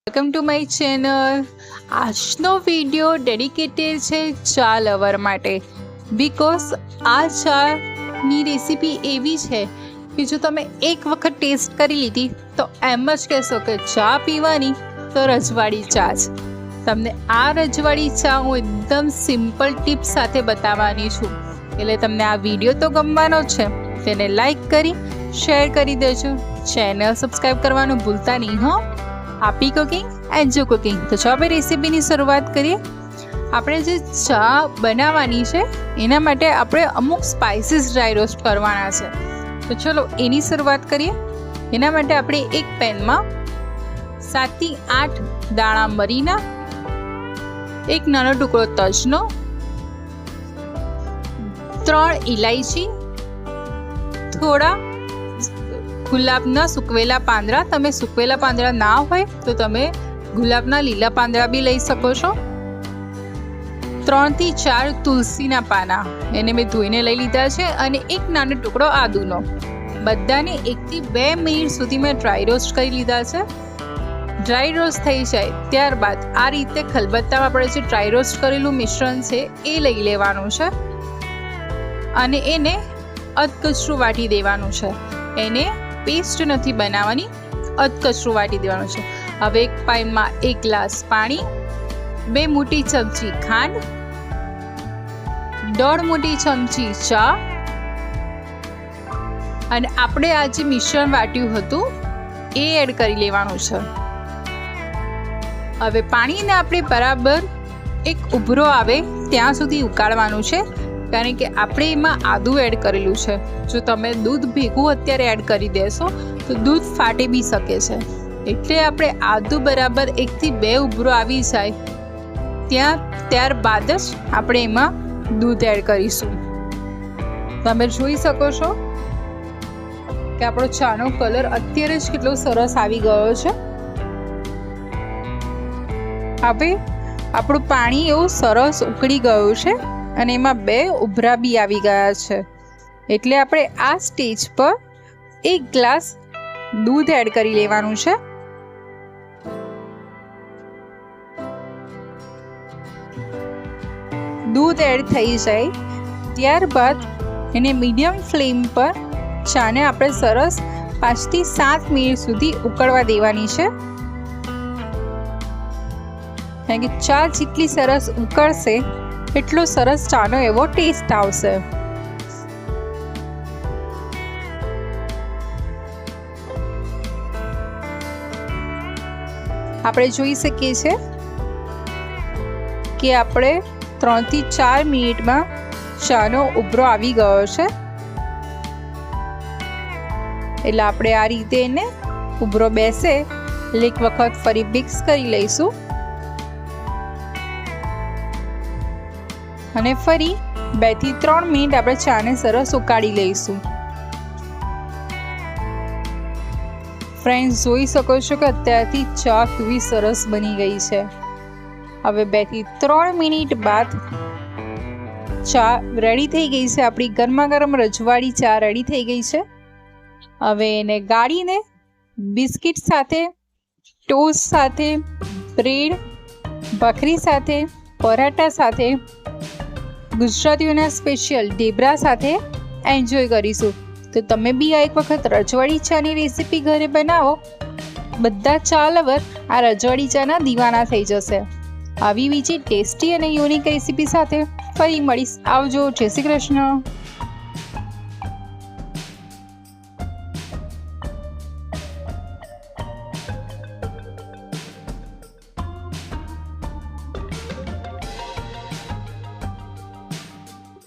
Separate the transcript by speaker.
Speaker 1: Welcome to my channel. આજનો video dedicated છે ચા લવર માટે. બિકોઝ આ ચાની રેસીપી એવી છે કે જો તમે એક વખત ટેસ્ટ કરી લીધી તો એમ જ કહેશો કે ચા પીવાની તો રજવાડી ચા જ. તમને આ રજવાડી ચા હું એકદમ સિમ્પલ ટિપ્સ સાથે બતાવવાની છું, એટલે તમને આ વિડીયો તો ગમવાનો છે. તેને લાઈક કરી શેર કરી દેજો. ચેનલ સબસ્ક્રાઈબ કરવાનું ભૂલતા નહીં હો. હાપી કુકિંગ એન્જોય કુકિંગ. તો ચાલો આપણે રેસીપીની શરૂઆત કરીએ. આપણે જે ચા બનાવવાની છે એના માટે આપણે અમુક સ્પાઇસીસ ડ્રાય રોસ્ટ કરવાના છે. તો ચલો એની શરૂઆત કરીએ. એના માટે આપણે એક પેનમાં 7 થી 8 દાણા મરીના, એક નાનો ટુકડો તજનો, 3 ઇલાયચી, થોડા ગુલાબના સૂકવેલા પાંદડા. તમે સૂકવેલા પાંદડા ના હોય તો તમે ગુલાબના લીલા પાંદડા બી લઈ શકો છો. 3 થી 4 તુલસીના પાના, એને મેં ધોઈને લઈ લીધા છે, અને એક નાનો ટુકડો આદુનો. બધાને 1 થી 2 મિનિટ સુધી મેં ડ્રાય રોસ્ટ કરી લીધા છે. ડ્રાય રોસ્ટ થઈ જાય ત્યારબાદ આ રીતે ખલબત્તામાં આપણે જે ડ્રાય રોસ્ટ કરેલું મિશ્રણ છે એ લઈ લેવાનું છે, અને એને અધકચરું વાટી દેવાનું છે. એને પેસ્ટ નથી બનાવવાની, અધકચરું વાટી દેવાનું છે. હવે એક પેનમાં 1 ગ્લાસ પાણી, 2 મોટી ચમચી ખાંડ, 1.5 મોટી ચમચી ચા, અને આપણે આ જે મિશ્રણ વાટ્યું હતું એ એડ કરી લેવાનું છે. હવે પાણીને આપણે બરાબર એક ઉભરો આવે ત્યાં સુધી ઉકાળવાનું છે, કારણ કે આપણે એમાં આદું એડ કરેલું છે. જો તમે દૂધ ભેગું અત્યારે એડ કરી દેશો તો દૂધ ફાટી બી શકે છે. એટલે આપણે આદું બરાબર 1 થી 2 ઉભરો આવી જાય ત્યારબાદ જ આપણે એમાં દૂધ એડ કરીશું. તમે જોઈ શકો છો કે આપણો ચાનો કલર અત્યારે જ કેટલો સરસ આવી ગયો છે. હવે આપણું પાણી એવું સરસ ઉકળી ગયું છે અને એમાં 2 ઉભરા બી આવી ગયા છે. એટલે આપણે આ સ્ટેજ પર 1 ગ્લાસ દૂધ એડ કરી લેવાનું છે. દૂધ એડ થઈ જાય ત્યારબાદ એને મીડિયમ ફ્લેમ પર ચાને આપણે સરસ 5 થી 7 મિનિટ સુધી ઉકળવા દેવાની છે. કારણ કે ચા જેટલી સરસ ઉકળશે એટલો સરસ ચાનો એવો ટેસ્ટ આવશે. આપણે જોઈ શકીએ છીએ કે આપણે 3 થી 4 મિનિટમાં ચાનો ઉભરો આવી ગયો છે. એટલે આપણે આ રીતે એને ઉભરો બેસે એટલે એક વખત ફરી મિક્સ કરી લઈશું, અને ફરી 2 થી 3 મિનિટ આપણે ચાને સરસ ઉકાળી લઈશું. ફ્રેન્ડ્સ, જોઈ શકો છો કે અત્યારથી ચા કેવી સરસ બની ગઈ છે. હવે 2 થી 3 મિનિટ બાદ ચા રેડી થઈ ગઈ છે. આપણી ગરમા ગરમ રજવાડી ચા રેડી થઈ ગઈ છે. હવે એને ગાળીને બિસ્કિટ સાથે, ટોસ્ટ સાથે, બ્રેડ, ભાખરી સાથે, પરાઠા સાથે, ગુજરાતીઓના સ્પેશિયલ ઢેબરા સાથે એન્જોય કરીશું. તો તમે બી આ એક વખત રજવાડી ચાની રેસીપી ઘરે બનાવો. બધા ચા લવર આ રજવાડી ચાના દીવાના થઈ જશે. આવી બીજી ટેસ્ટી અને યુનિક રેસીપી સાથે ફરી મળીશ. આવજો. જય શ્રી કૃષ્ણ.